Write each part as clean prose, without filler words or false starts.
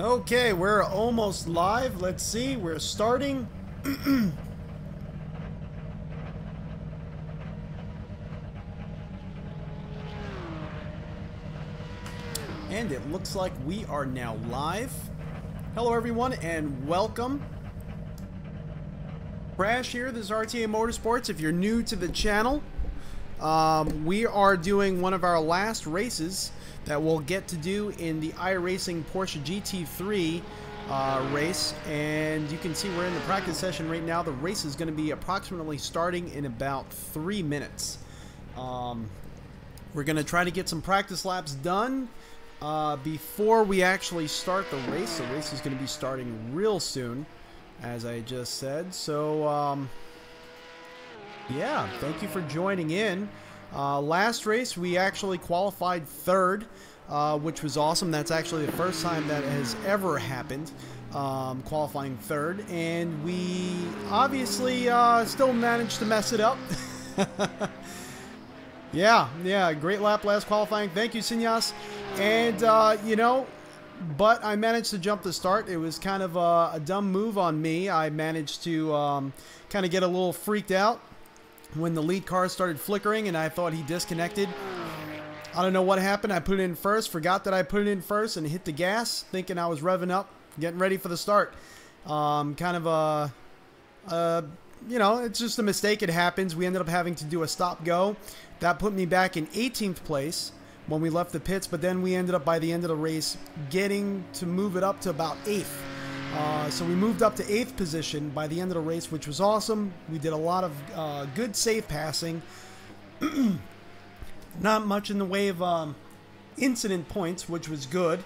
Okay, we're almost live. Let's see, we're starting. And it looks like we are now live. Hello everyone and welcome. Crash here, this is RTA Motorsports. If you're new to the channel, we are doing one of our last races that we'll get to do in the iRacing Porsche GT3 race. And you can see we're in the practice session right now. The race is going to be approximately starting in about 3 minutes. We're going to try to get some practice laps done before we actually start the race. The race is going to be starting real soon, as I just said. So yeah, thank you for joining in. Last race we actually qualified third, which was awesome. That's actually the first time that has ever happened, qualifying third, and we obviously still managed to mess it up. Yeah, great lap last qualifying. Thank you, Sinyas. And you know, but I managed to jump the start. It was kind of a dumb move on me. I managed to kind of get a little freaked out when the lead car started flickering, and I thought he disconnected. I don't know what happened. I put it in first, forgot that I put it in first, and hit the gas, thinking I was revving up, getting ready for the start. Kind of you know, it's just a mistake. It happens. We ended up having to do a stop-go. That put me back in 18th place when we left the pits, but then we ended up, by the end of the race, getting to move it up to about 8th. So we moved up to 8th position by the end of the race, which was awesome. We did a lot of good safe passing. Not much in the way of incident points, which was good.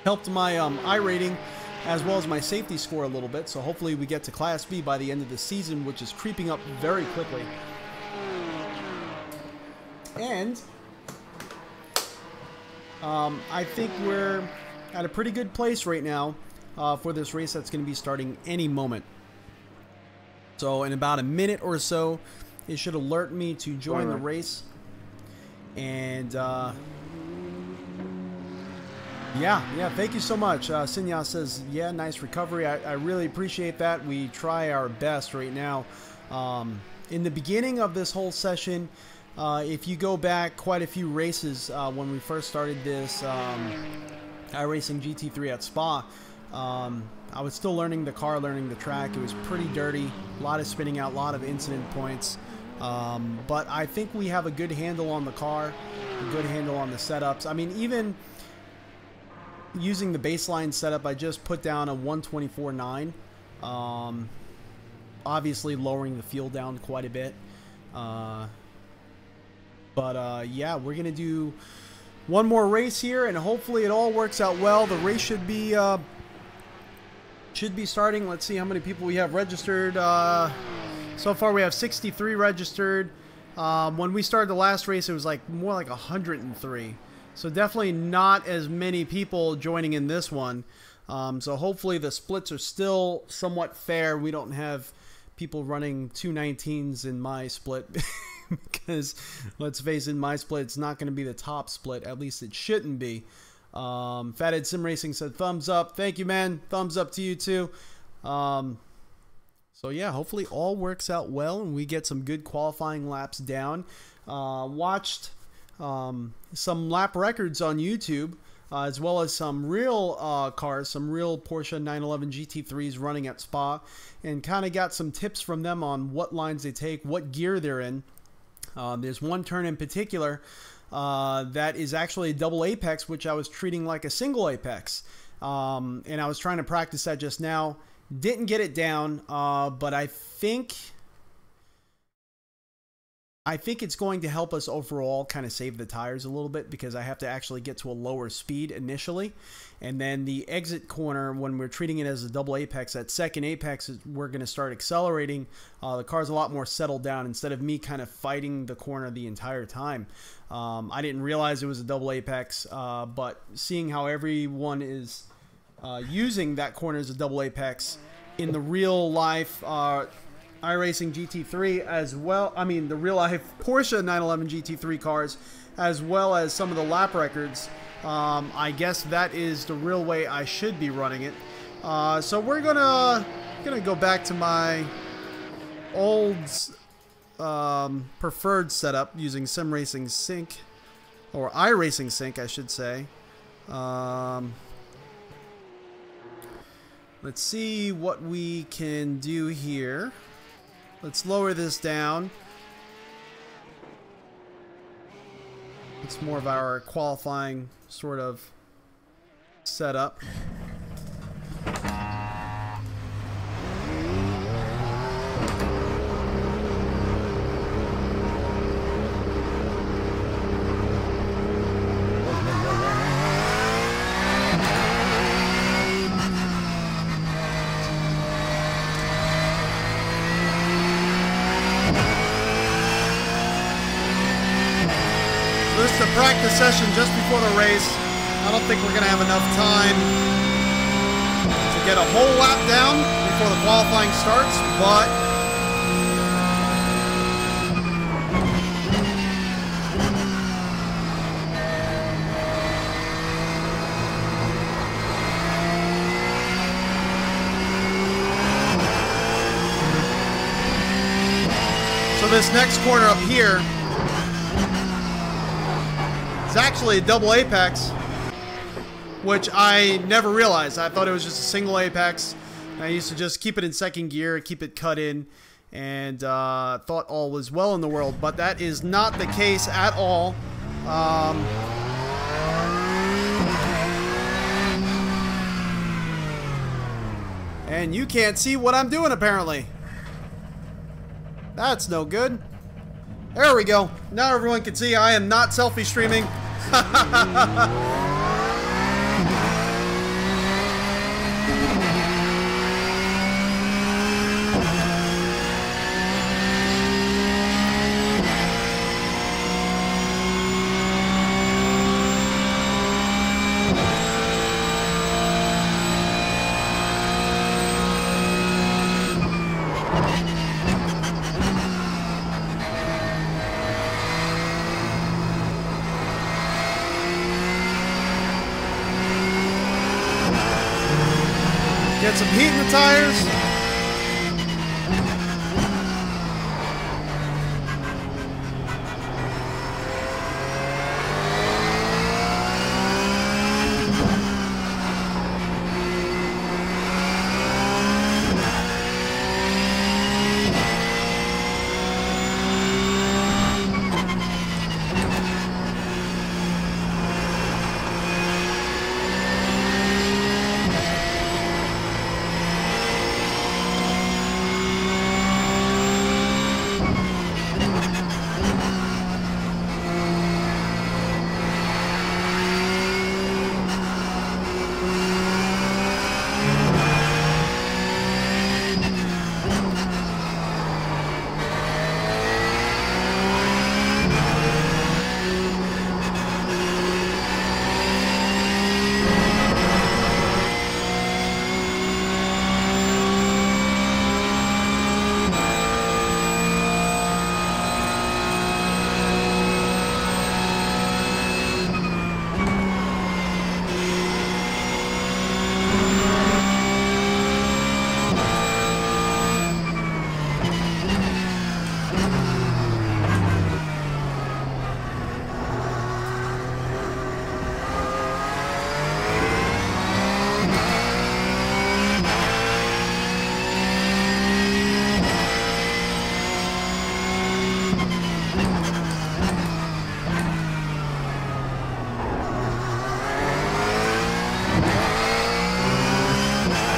Helped my I rating as well as my safety score a little bit. So hopefully we get to Class B by the end of the season, which is creeping up very quickly. And I think we're at a pretty good place right now for this race that's going to be starting any moment. So in about a minute or so, it should alert me to join the race. And yeah, thank you so much. Sinya says, yeah, nice recovery. I really appreciate that. We try our best right now. In the beginning of this whole session, if you go back quite a few races when we first started this iRacing GT3 at Spa, I was still learning the car, learning the track. It was pretty dirty, a lot of spinning out, a lot of incident points. But I think we have a good handle on the car, a good handle on the setups. I mean, even using the baseline setup, I just put down a 124.9. Obviously lowering the fuel down quite a bit. Yeah, we're going to do one more race here, and hopefully it all works out well. The race should be starting. Let's see how many people we have registered. So far we have 63 registered. When we started the last race, it was like more like 103. So definitely not as many people joining in this one. So hopefully the splits are still somewhat fair. We don't have people running 219s in my split. Because let's face it, my split, it's not going to be the top split. At least it shouldn't be. Fathead Sim Racing said thumbs up. Thank you, man. Thumbs up to you too. So yeah, hopefully all works out well and we get some good qualifying laps down. Watched some lap records on YouTube, as well as some real cars, some real Porsche 911 GT3s running at Spa, and kind of got some tips from them on what lines they take, what gear they're in. There's one turn in particular that is actually a double apex, which I was treating like a single apex. And I was trying to practice that just now. Didn't get it down, but I think it's going to help us overall kind of save the tires a little bit, because I have to actually get to a lower speed initially. And then the exit corner, when we're treating it as a double apex, that second apex, we're going to start accelerating. The car's a lot more settled down instead of me kind of fighting the corner the entire time. I didn't realize it was a double apex, but seeing how everyone is using that corner as a double apex in the real life iRacing GT3 as well, I mean the real life Porsche 911 GT3 cars, as well as some of the lap records, I guess that is the real way I should be running it. So we're gonna go back to my old preferred setup using SimRacing Sync, or iRacing Sync, I should say. Let's see what we can do here. Let's lower this down. It's more of our qualifying sort of setup. This is a practice session just before the race. I don't think we're going to have enough time to get a whole lap down before the qualifying starts, but so this next corner up here, it's actually a double apex, which I never realized. I thought it was just a single apex. I used to just keep it in second gear, keep it cut in, and thought all was well in the world. But that is not the case at all. And you can't see what I'm doing, apparently. That's no good. There we go. Now everyone can see I am not selfie streaming. Get some heat in the tires.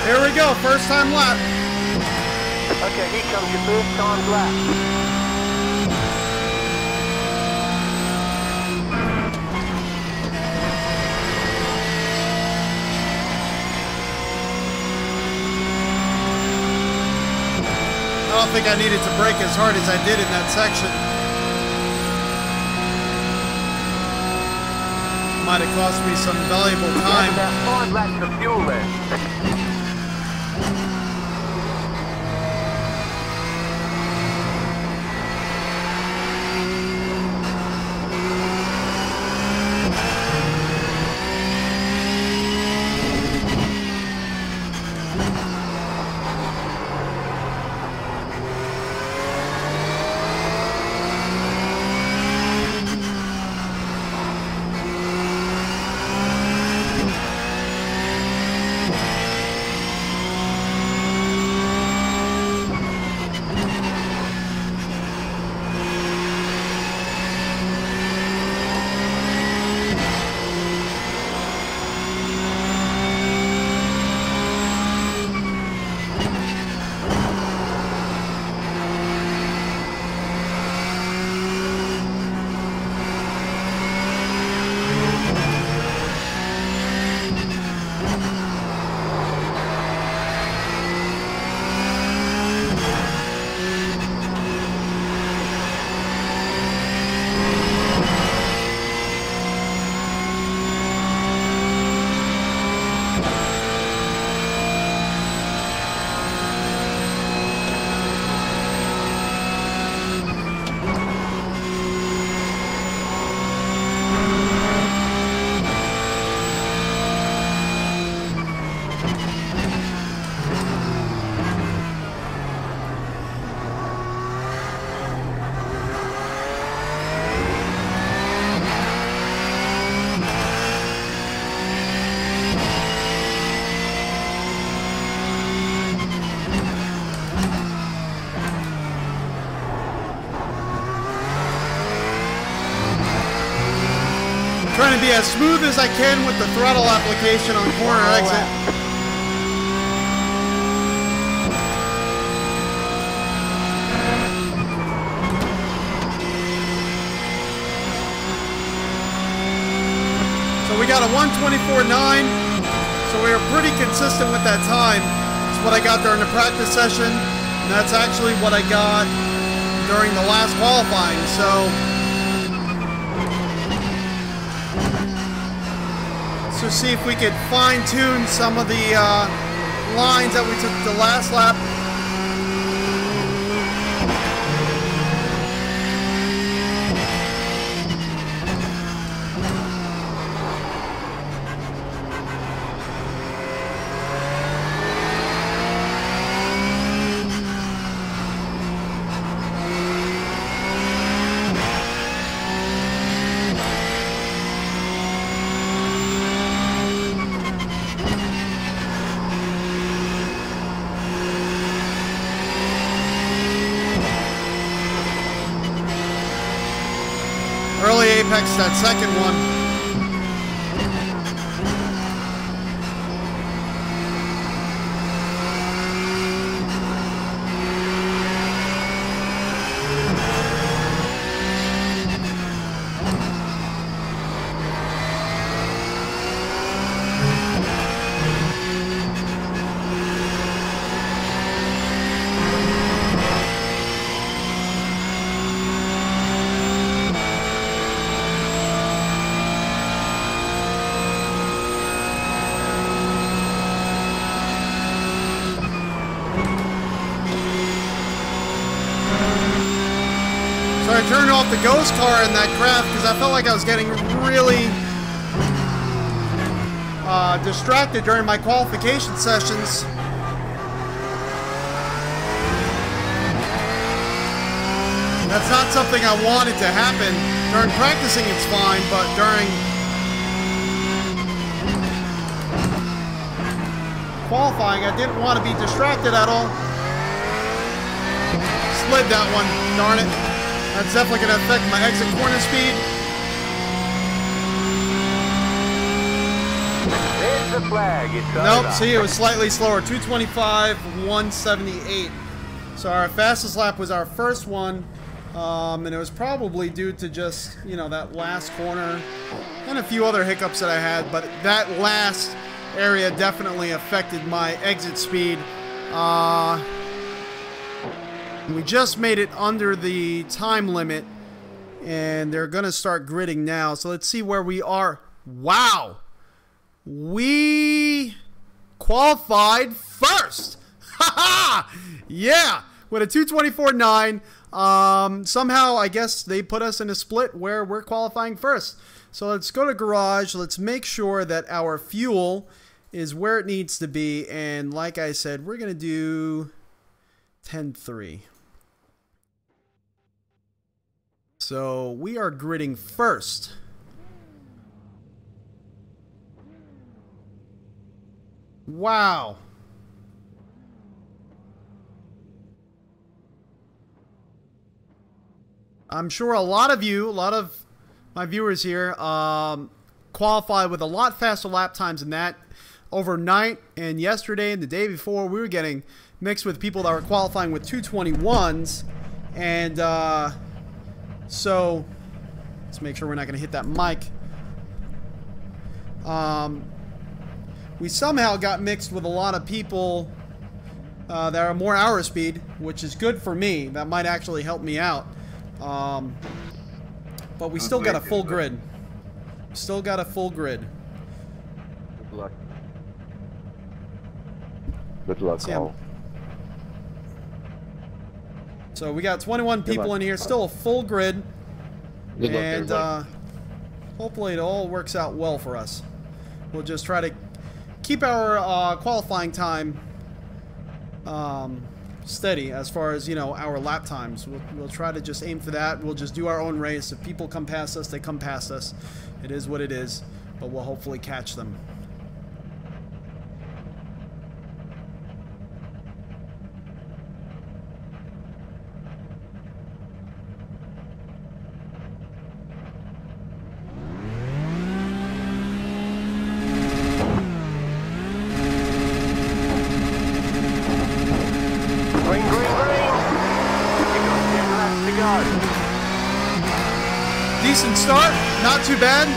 Here we go, first time lap. Okay, here comes your first time lap. I don't think I needed to brake as hard as I did in that section. Might have cost me some valuable time. About 5 laps of fuel there. to be as smooth as I can with the throttle application on corner exit. So we got a 1:24.9, so we were pretty consistent with that time. It's what I got during the practice session, and that's actually what I got during the last qualifying. So see if we could fine-tune some of the lines that we took the last lap. Early apex, that second one. So I turned off the ghost car in that craft because I felt like I was getting really distracted during my qualification sessions. That's not something I wanted to happen. During practicing it's fine, but during qualifying I didn't want to be distracted at all. Slid that one, darn it. That's definitely going to affect my exit corner speed. There's the flag. Nope, see, it was slightly slower. 225, 178. So our fastest lap was our first one. And it was probably due to just, you know, that last corner and a few other hiccups that I had. But that last area definitely affected my exit speed. We just made it under the time limit, and they're going to start gridding now. So let's see where we are. Wow! We qualified first! Ha-ha! Yeah! With a 2:24.9. Somehow, I guess they put us in a split where we're qualifying first. So let's go to garage. Let's make sure that our fuel is where it needs to be. And like I said, we're going to do 10.3. So we are gridding first. Wow. I'm sure a lot of you, a lot of my viewers here, qualified with a lot faster lap times than that. Overnight and yesterday and the day before, we were getting mixed with people that were qualifying with 221s. And so let's make sure we're not going to hit that mic. We somehow got mixed with a lot of people that are more hour speed, which is good for me. That might actually help me out. But we still got a full grid. Still got a full grid. Good luck. Good luck, all. So we got 21 people in here, still a full grid. And hopefully it all works out well for us. We'll just try to keep our qualifying time steady as far as, you know, our lap times. We'll try to just aim for that. We'll just do our own race. If people come past us, they come past us. It is what it is, but we'll hopefully catch them. decent start, not too bad.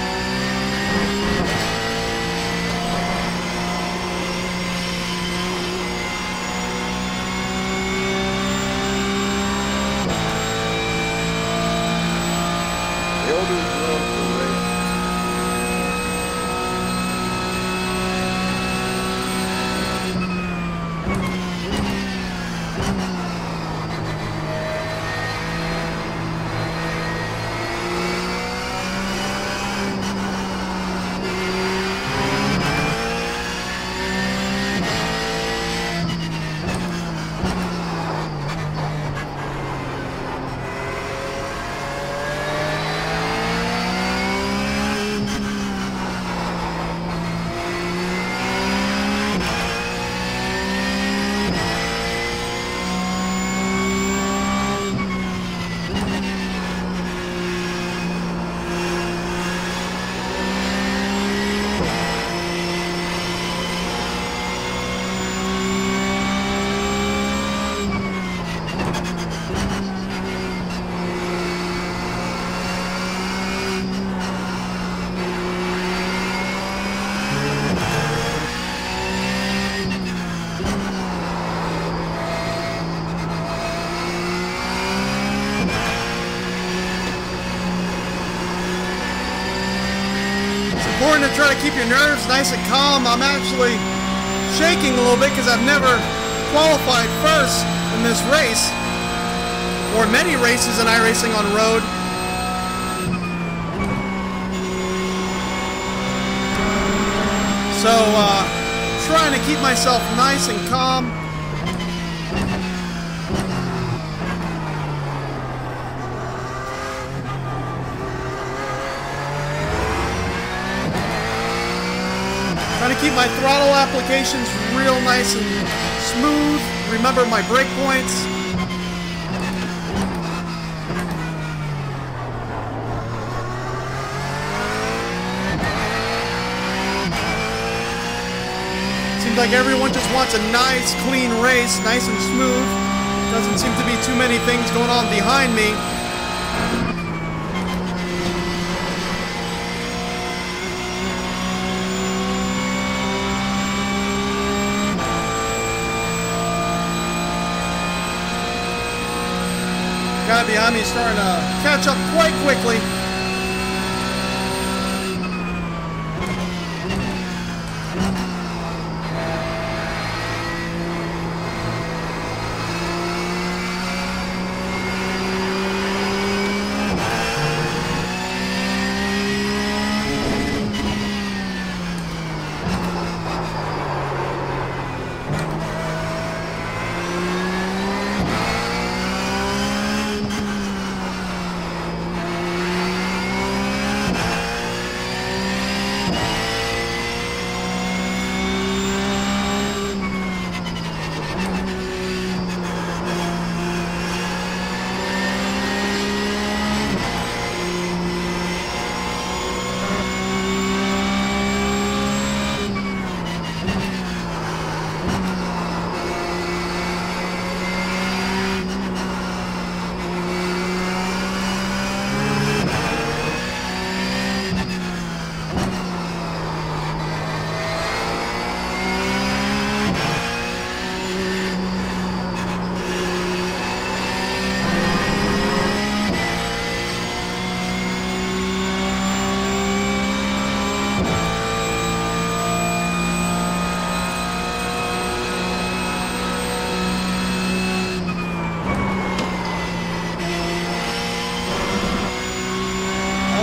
Important to try to keep your nerves nice and calm. I'm actually shaking a little bit because I've never qualified first in this race, or many races in iRacing on road. So, trying to keep myself nice and calm. Trying to keep my throttle applications real nice and smooth. Remember my brake points. Seems like everyone just wants a nice, clean race, nice and smooth. Doesn't seem to be too many things going on behind me. Guy behind me is starting to catch up quite quickly.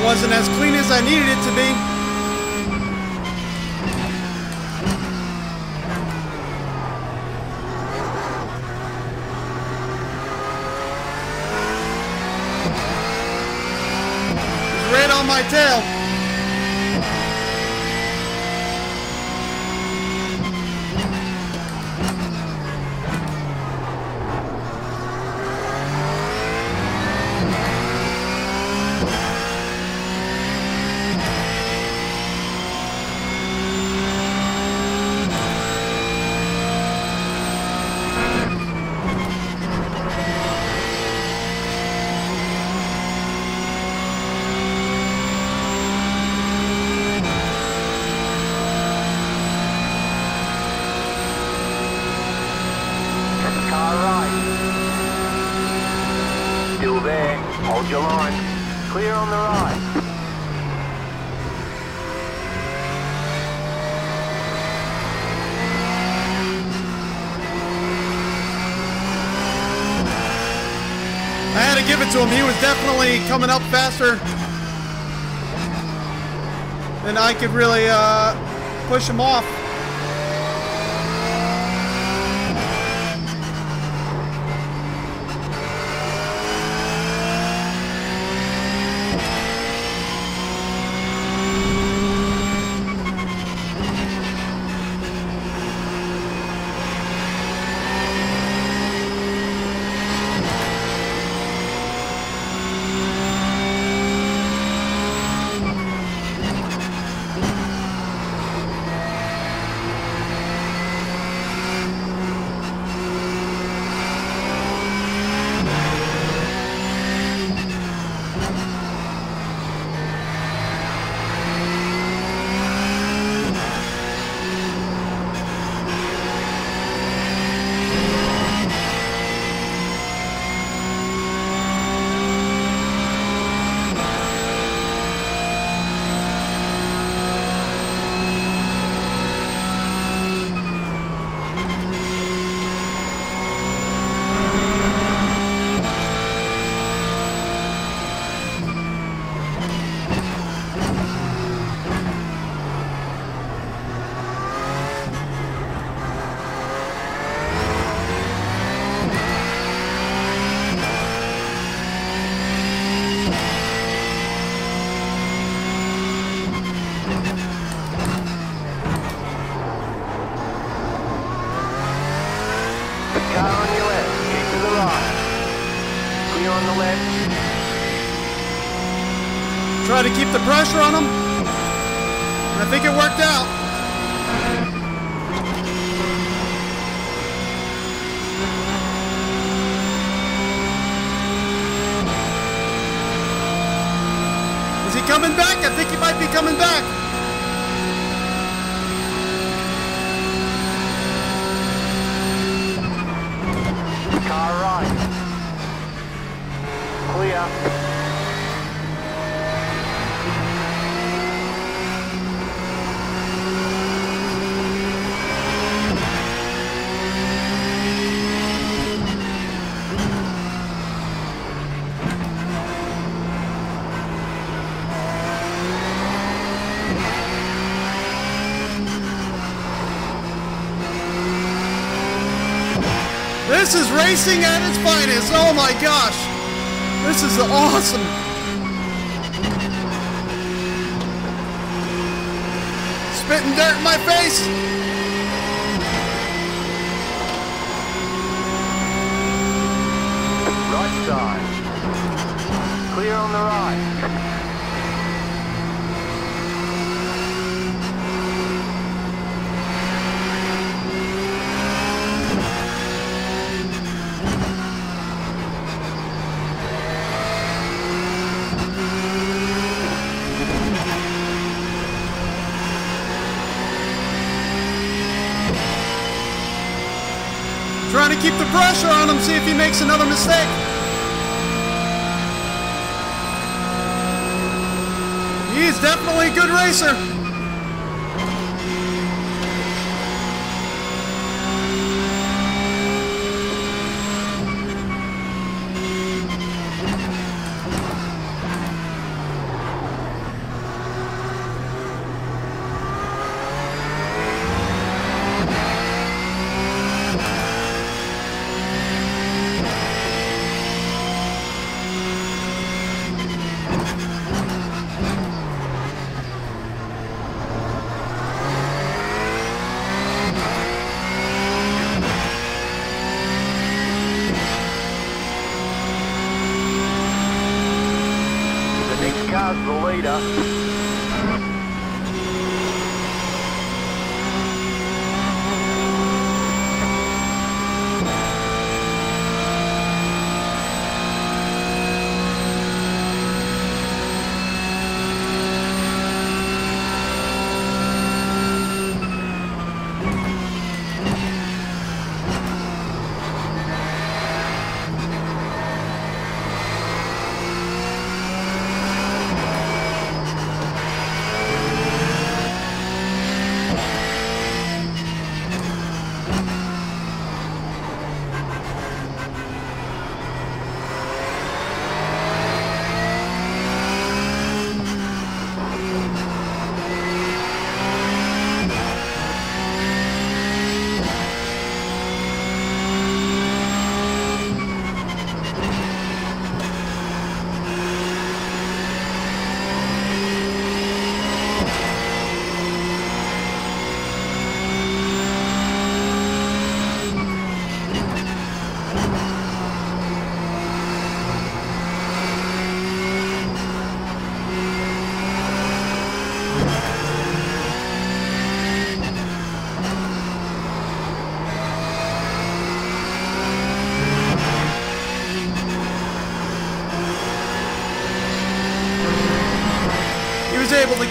Wasn't as clean as I needed it to be. It's right on my tail. there. Hold your line. Clear on the right. I had to give it to him. He was definitely coming up faster than I could really push him off. Try to keep the pressure on him. And I think it worked out. Is he coming back? I think he might be coming back. Car right. Clear. This is racing at its finest. Oh my gosh. This is awesome. Spitting dirt in my face. Right side. Clear on the right. Trying to keep the pressure on him, see if he makes another mistake. He's definitely a good racer. The leader.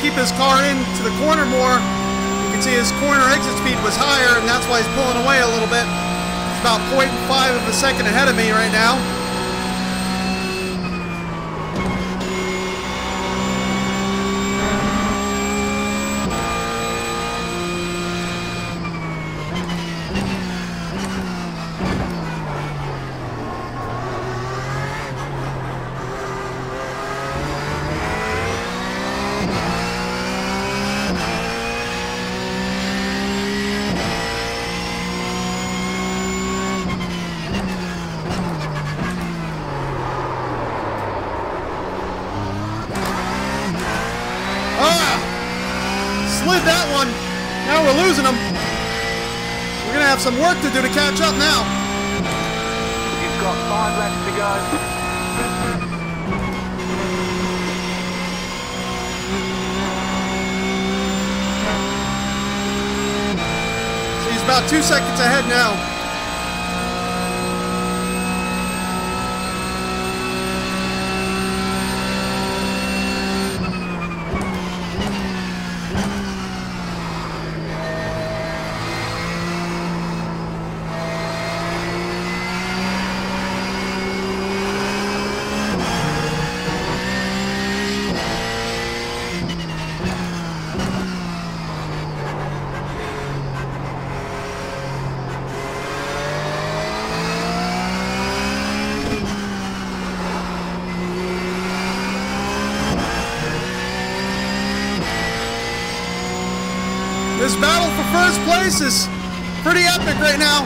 keep his car into the corner more. You can see his corner exit speed was higher, and that's why he's pulling away a little bit. He's about 0.5 of a second ahead of me right now. That one. Now we're losing them. We're gonna have some work to do to catch up now. You've got 5 laps to go. So he's about 2 seconds ahead now. This battle for first place is pretty epic right now.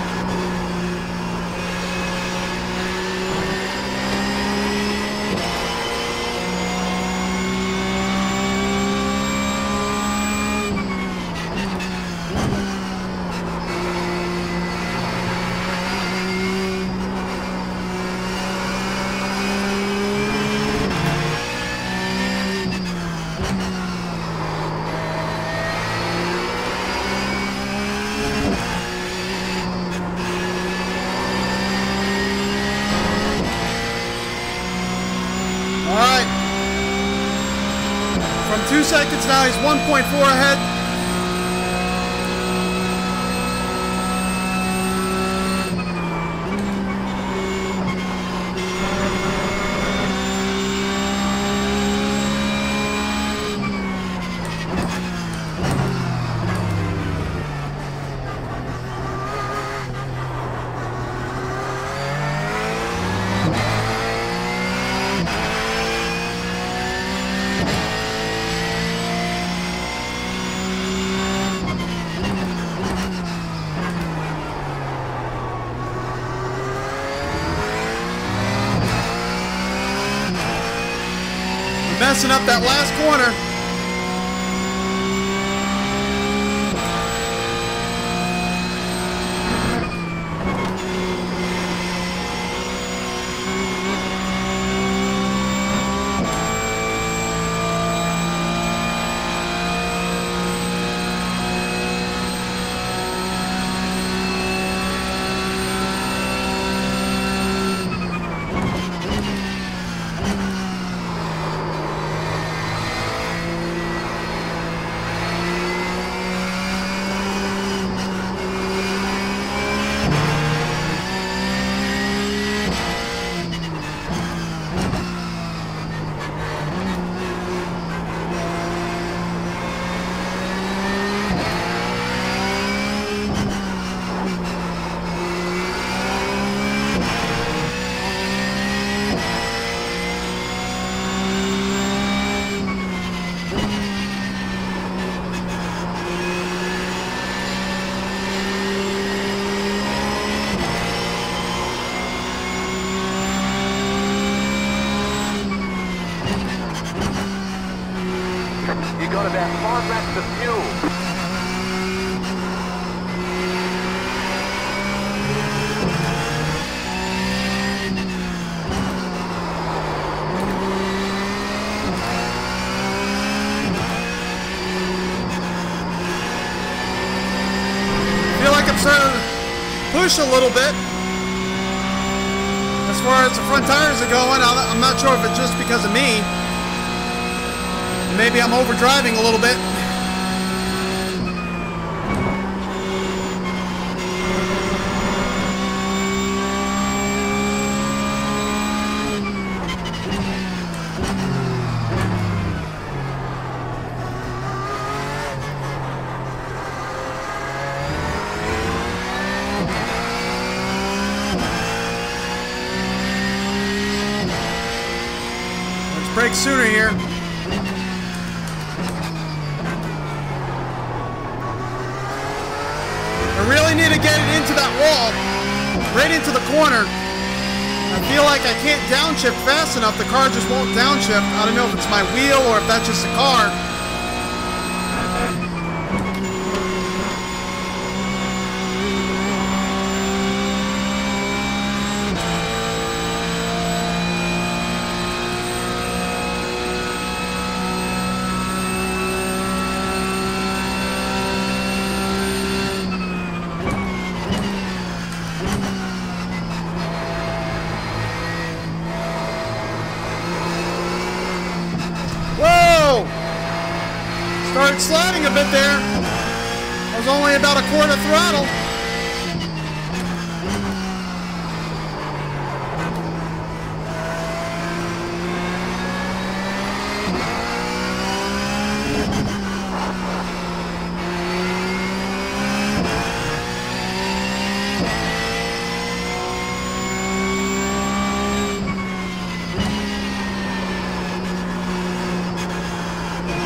Alright. From 2 seconds now, he's 1.4 ahead. Messing up that last corner. You got about 5 laps of fuel. Feel like I'm starting to push a little bit. As far as the front tires are going, I'm not sure if it's just because of me. Maybe I'm overdriving a little bit. Let's brake sooner here. I really need to get it into that wall, right into the corner. I feel like I can't downshift fast enough. The car just won't downshift. I don't know if it's my wheel or if that's just the car. Started sliding a bit there. I was only about a quarter throttle.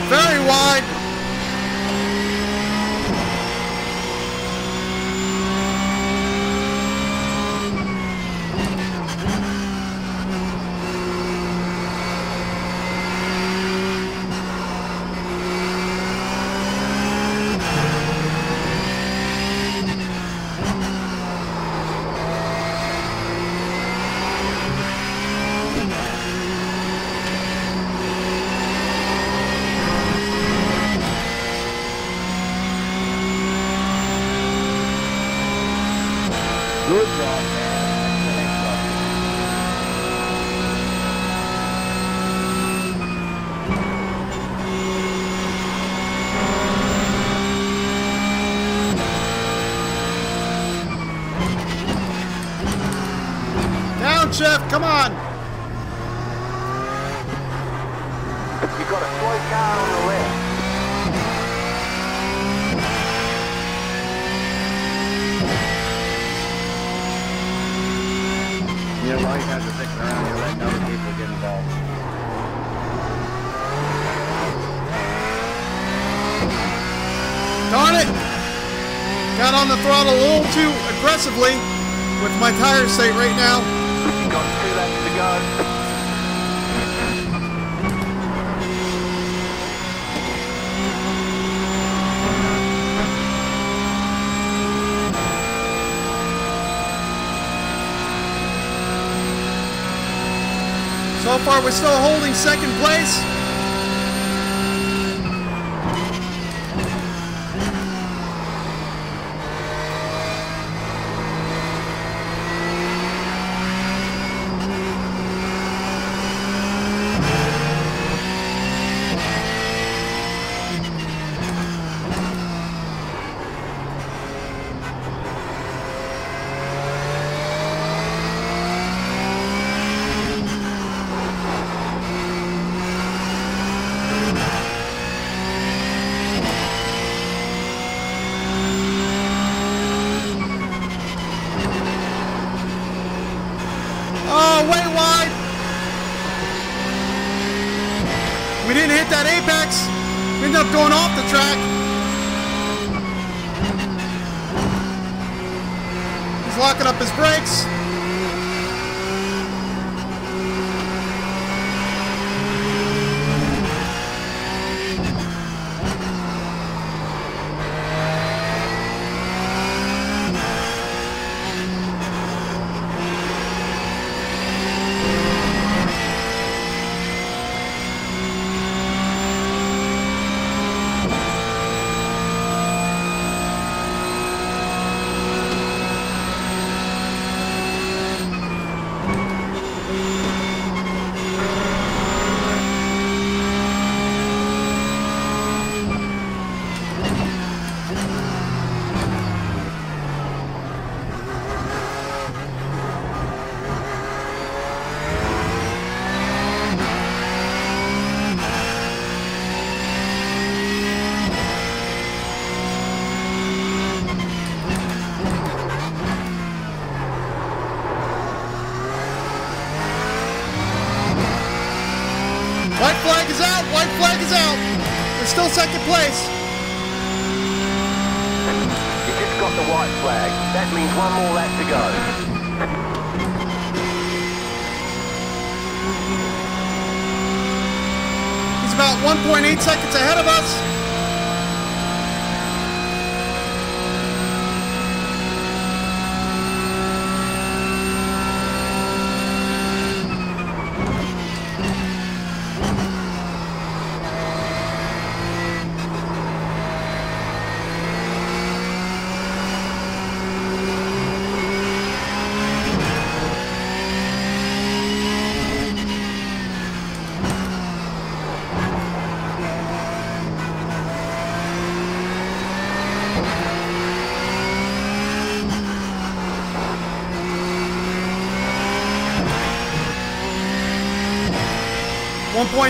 Very wide. Good job, man. Downshift, come on. You've got a slow car on the left. You know, while you guys are sticking around, you're letting other people get involved. Darn it! Got on the throttle a little too aggressively with my tire state right now. You've got 2 laps to go. So far, we're still holding second place. Oh, way wide. We didn't hit that apex. We ended up going off the track. He's locking up his brakes. white flag is out. We're still second place. You just got the white flag. That means one more lap to go. He's about 1.8 seconds ahead of us.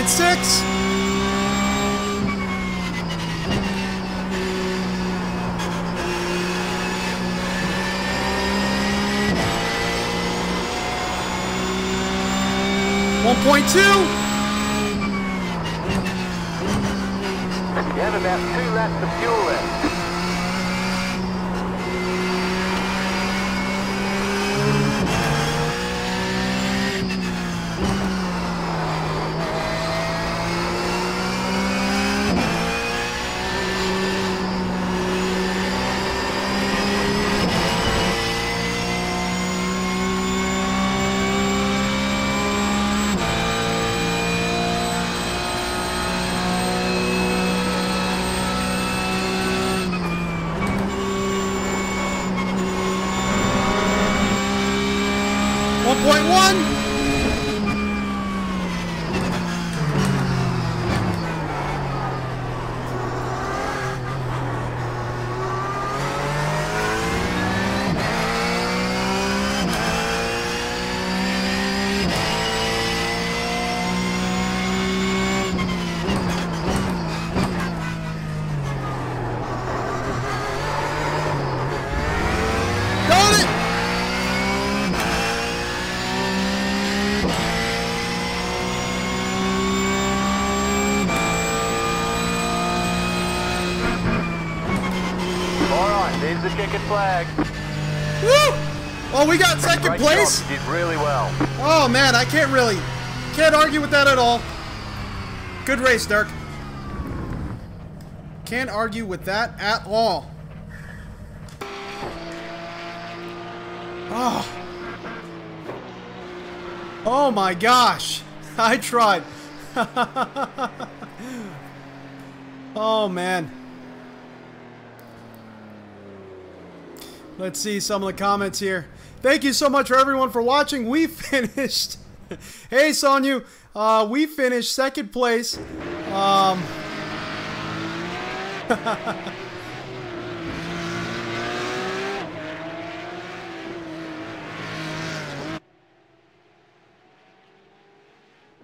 .6. .2. You have about 2 laps of fuel left. There's the checkered flag. Woo! Oh, we got second Great place. job. You did really well. Oh man, I can't argue with that at all. Good race, Dirk. Can't argue with that at all. Oh. Oh my gosh. I tried. Oh man. Let's see some of the comments here. Thank you so much for everyone for watching. We finished. Hey, Sonyu. We finished second place.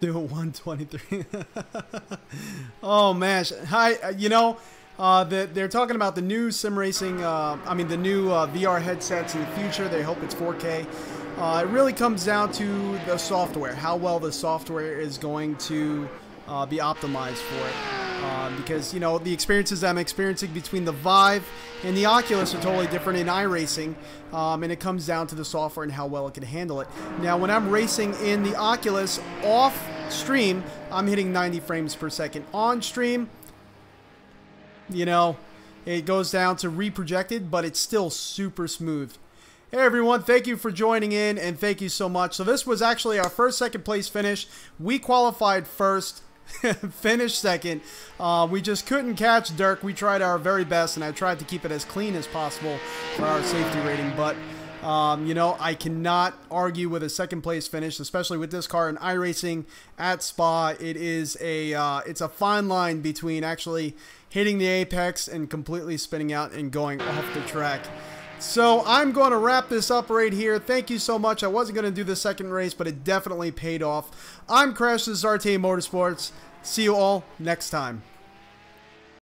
Do 123. Oh man. Hi. You know. They're talking about the new sim racing, the new VR headsets in the future. They hope it's 4K. It really comes down to the software, how well the software is going to be optimized for it. Because, you know, the experiences I'm experiencing between the Vive and the Oculus are totally different in iRacing. And it comes down to the software and how well it can handle it. Now, when I'm racing in the Oculus off stream, I'm hitting 90 frames per second. On stream, you know, it goes down to reprojected, but it's still super smooth. Hey everyone, thank you for joining in, and thank you so much. So this was actually our first second place finish. We qualified first, finished second. We just couldn't catch Dirk. We tried our very best, and I tried to keep it as clean as possible for our safety rating, but you know, I cannot argue with a second place finish, especially with this car in iRacing at Spa. It is it's a fine line between actually hitting the apex and completely spinning out and going off the track. So I'm going to wrap this up right here. Thank you so much. I wasn't going to do the second race, but it definitely paid off. I'm Crash, this is RTA Motorsports. See you all next time.